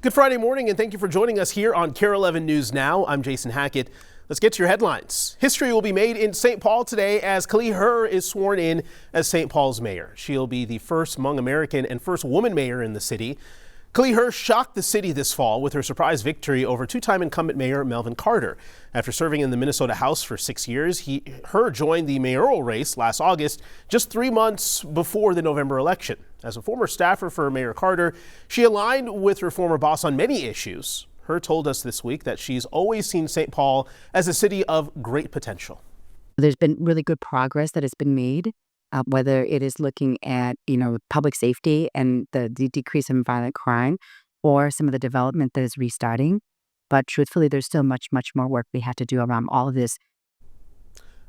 Good Friday morning, and thank you for joining us here on KARE 11 News Now. I'm Jason Hackett. Let's get to your headlines. History will be made in St. Paul today as Kali Her is sworn in as St. Paul's mayor. She'll be the first Hmong American and first woman mayor in the city. Kali Her shocked the city this fall with her surprise victory over two-time incumbent Mayor Melvin Carter. After serving in the Minnesota House for 6 years, Her joined the mayoral race last August, just 3 months before the November election. As a former staffer for Mayor Carter, she aligned with her former boss on many issues. Her told us this week that she's always seen St. Paul as a city of great potential. There's been really good progress that has been made, whether it is looking at, public safety and the decrease in violent crime or some of the development that is restarting. But truthfully, there's still much, much more work we have to do around all of this.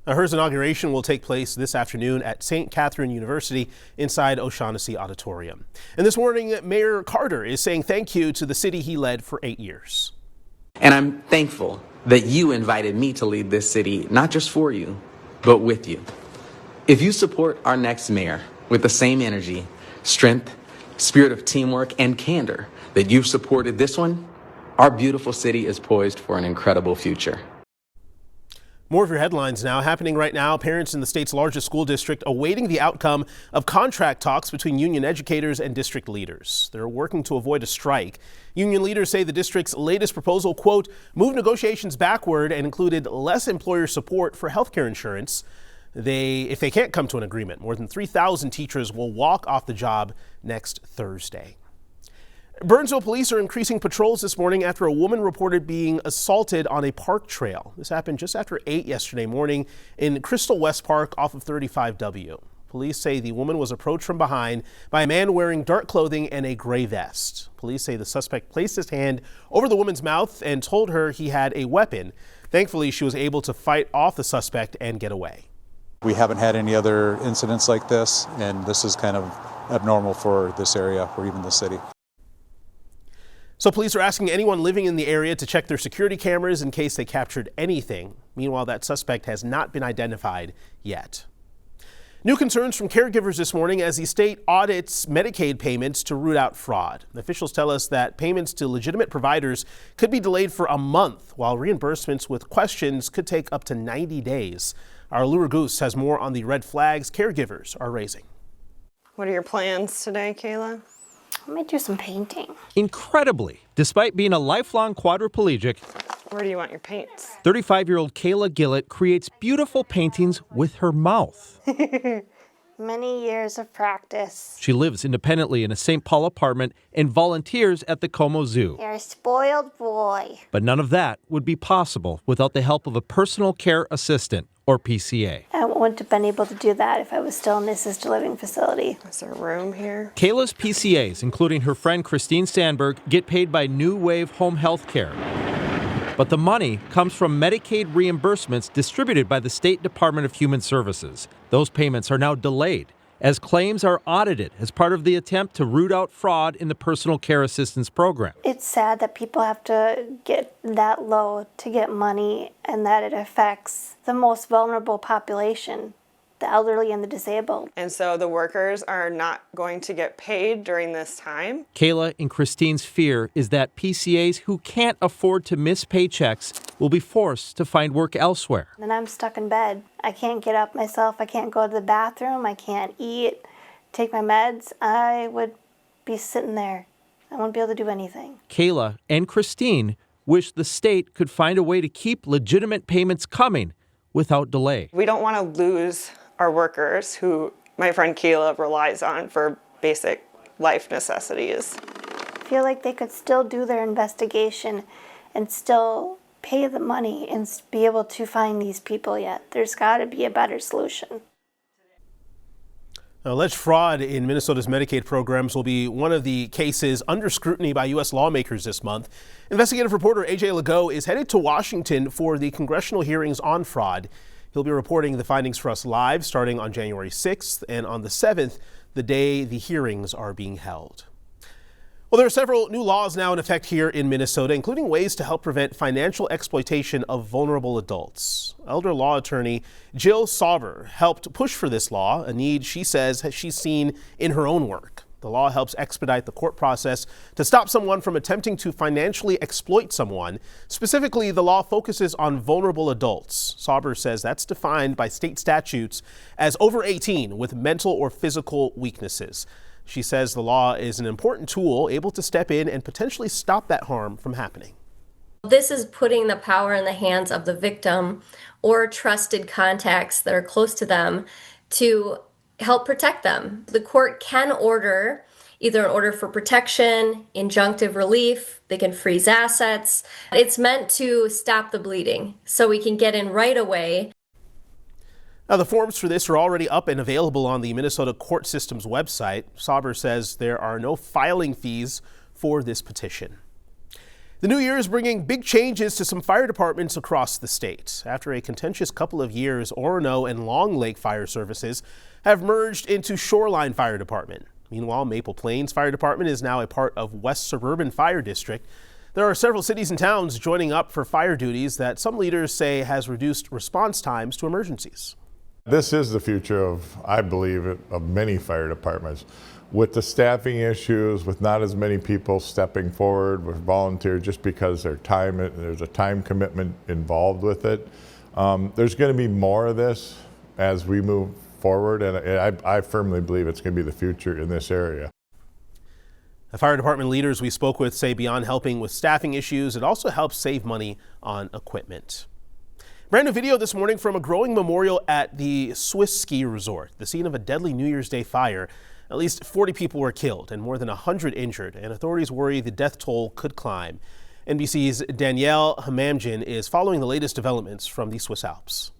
Her's inauguration will take place this afternoon at St. Catherine University inside O'Shaughnessy Auditorium. And this morning, Mayor Carter is saying thank you to the city he led for 8 years. And I'm thankful that you invited me to lead this city, not just for you, but with you. If you support our next mayor with the same energy, strength, spirit of teamwork, and candor that you've supported this one, our beautiful city is poised for an incredible future. More of your headlines now. Happening right now, parents in the state's largest school district awaiting the outcome of contract talks between union educators and district leaders. They're working to avoid a strike. Union leaders say the district's latest proposal, quote, moved negotiations backward and included less employer support for health care insurance. If they can't come to an agreement, more than 3,000 teachers will walk off the job next Thursday. Burnsville police are increasing patrols this morning after a woman reported being assaulted on a park trail. This happened just after 8 yesterday morning in Crystal West Park off of 35W. Police say the woman was approached from behind by a man wearing dark clothing and a gray vest. Police say the suspect placed his hand over the woman's mouth and told her he had a weapon. Thankfully, she was able to fight off the suspect and get away. We haven't had any other incidents like this, and this is kind of abnormal for this area or even the city. So police are asking anyone living in the area to check their security cameras in case they captured anything. Meanwhile, that suspect has not been identified yet. New concerns from caregivers this morning as the state audits Medicaid payments to root out fraud. Officials tell us that payments to legitimate providers could be delayed for a month, while reimbursements with questions could take up to 90 days. Our Lura Goose has more on the red flags caregivers are raising. What are your plans today, Kayla? I might do some painting. Incredibly, despite being a lifelong quadriplegic, Where do you want your paints? 35-year-old Kayla Gillett creates beautiful paintings with her mouth. Many years of practice. She lives independently in a St. Paul apartment and volunteers at the Como Zoo. You're a spoiled boy. But none of that would be possible without the help of a personal care assistant, or PCA. I wouldn't have been able to do that if I was still in the assisted living facility. Is there room here? Kayla's PCAs, including her friend Christine Sandberg, get paid by New Wave Home Health Care. But the money comes from Medicaid reimbursements distributed by the State Department of Human Services. Those payments are now delayed as claims are audited as part of the attempt to root out fraud in the personal care assistance program. It's sad that people have to get that low to get money and that it affects the most vulnerable population, the elderly and the disabled. And so the workers are not going to get paid during this time. Kayla and Christine's fear is that PCAs who can't afford to miss paychecks will be forced to find work elsewhere. And I'm stuck in bed. I can't get up myself. I can't go to the bathroom. I can't eat, take my meds. I would be sitting there. I wouldn't be able to do anything. Kayla and Christine wish the state could find a way to keep legitimate payments coming without delay. We don't want to lose our workers who my friend Kayla relies on for basic life necessities. I feel like they could still do their investigation and still pay the money and be able to find these people yet. There's got to be a better solution. Alleged fraud in Minnesota's Medicaid programs will be one of the cases under scrutiny by U.S. lawmakers this month. Investigative reporter A.J. Legault is headed to Washington for the congressional hearings on fraud. He'll be reporting the findings for us live starting on January 6th and on the 7th, the day the hearings are being held. Well, there are several new laws now in effect here in Minnesota, including ways to help prevent financial exploitation of vulnerable adults. Elder law attorney Jill Sauber helped push for this law, a need she says she's seen in her own work. The law helps expedite the court process to stop someone from attempting to financially exploit someone. Specifically, the law focuses on vulnerable adults. Sauber says that's defined by state statutes as over 18 with mental or physical weaknesses. She says the law is an important tool able to step in and potentially stop that harm from happening. This is putting the power in the hands of the victim or trusted contacts that are close to them to help protect them. The court can order either an order for protection, injunctive relief, they can freeze assets. It's meant to stop the bleeding so we can get in right away. Now, the forms for this are already up and available on the Minnesota court system's website. Sauber says there are no filing fees for this petition. The new year is bringing big changes to some fire departments across the state. After a contentious couple of years, Orono and Long Lake Fire Services have merged into Shoreline Fire Department. Meanwhile, Maple Plains Fire Department is now a part of West Suburban Fire District. There are several cities and towns joining up for fire duties that some leaders say has reduced response times to emergencies. This is the future of, I believe, of many fire departments. With the staffing issues, with not as many people stepping forward with volunteers just because there's a time commitment involved with it. There's going to be more of this as we move forward, and I firmly believe it's going to be the future in this area. The fire department leaders we spoke with say beyond helping with staffing issues, it also helps save money on equipment. Brand new video this morning from a growing memorial at the Swiss ski resort, the scene of a deadly New Year's Day fire. At least 40 people were killed and more than 100 injured, and authorities worry the death toll could climb. NBC's Danielle Hamamdjian is following the latest developments from the Swiss Alps.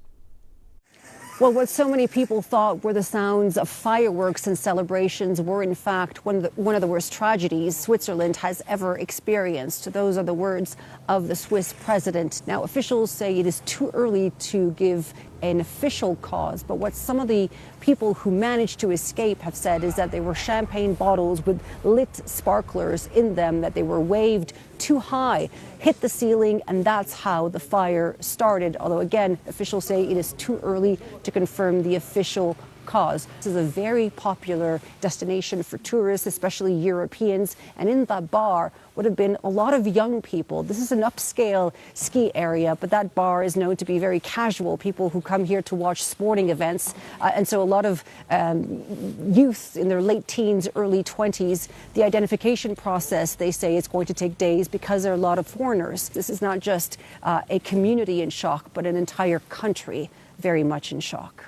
Well, what so many people thought were the sounds of fireworks and celebrations were in fact one of the worst tragedies Switzerland has ever experienced. Those are the words of the Swiss president. Now, officials say it is too early to give an official cause, but what some of the people who managed to escape have said is that they were champagne bottles with lit sparklers in them, that they were waved too high, hit the ceiling, and that's how the fire started. Although again, officials say it is too early to confirm the official cause. This is a very popular destination for tourists, especially Europeans, and in that bar would have been a lot of young people. This is an upscale ski area, but that bar is known to be very casual, people who come here to watch sporting events, and so a lot of youth in their late teens, early 20s. The identification process, they say, is going to take days because there are a lot of foreigners. This is not just a community in shock, but an entire country very much in shock.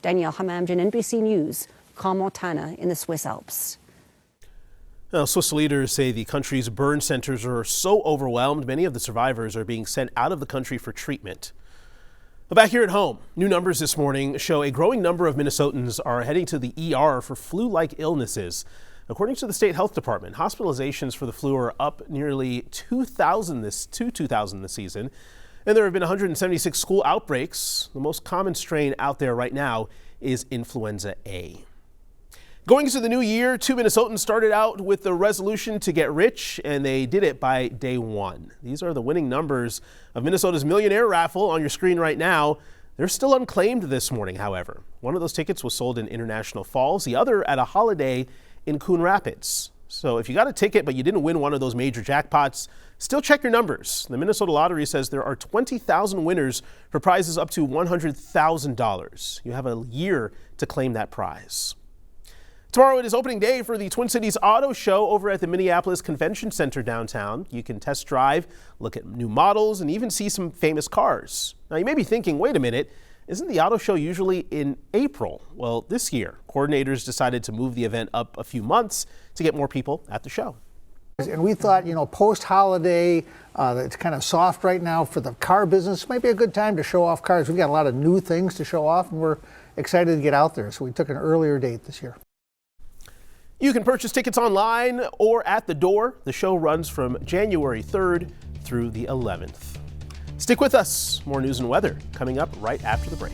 Danielle Hamamdjian, NBC News, Crans-Montana in the Swiss Alps. Now, Swiss leaders say the country's burn centers are so overwhelmed, many of the survivors are being sent out of the country for treatment. But back here at home, new numbers this morning show a growing number of Minnesotans are heading to the ER for flu-like illnesses. According to the state health department, hospitalizations for the flu are up nearly 2,000 this season. And there have been 176 school outbreaks. The most common strain out there right now is influenza A. Going into the new year, 2 Minnesotans started out with the resolution to get rich, and they did it by day 1. These are the winning numbers of Minnesota's Millionaire Raffle on your screen right now. They're still unclaimed this morning, however. One of those tickets was sold in International Falls, the other at a holiday in Coon Rapids. So if you got a ticket but you didn't win one of those major jackpots, still check your numbers. The Minnesota Lottery says there are 20,000 winners for prizes up to $100,000. You have a year to claim that prize. Tomorrow it is opening day for the Twin Cities Auto Show over at the Minneapolis Convention Center downtown. You can test drive, look at new models, and even see some famous cars. Now you may be thinking, wait a minute, isn't the auto show usually in April? Well, this year, coordinators decided to move the event up a few months to get more people at the show. And we thought, post-holiday, it's kind of soft right now for the car business. Might be a good time to show off cars. We've got a lot of new things to show off, and we're excited to get out there. So we took an earlier date this year. You can purchase tickets online or at the door. The show runs from January 3rd through the 11th. Stick with us. More news and weather coming up right after the break.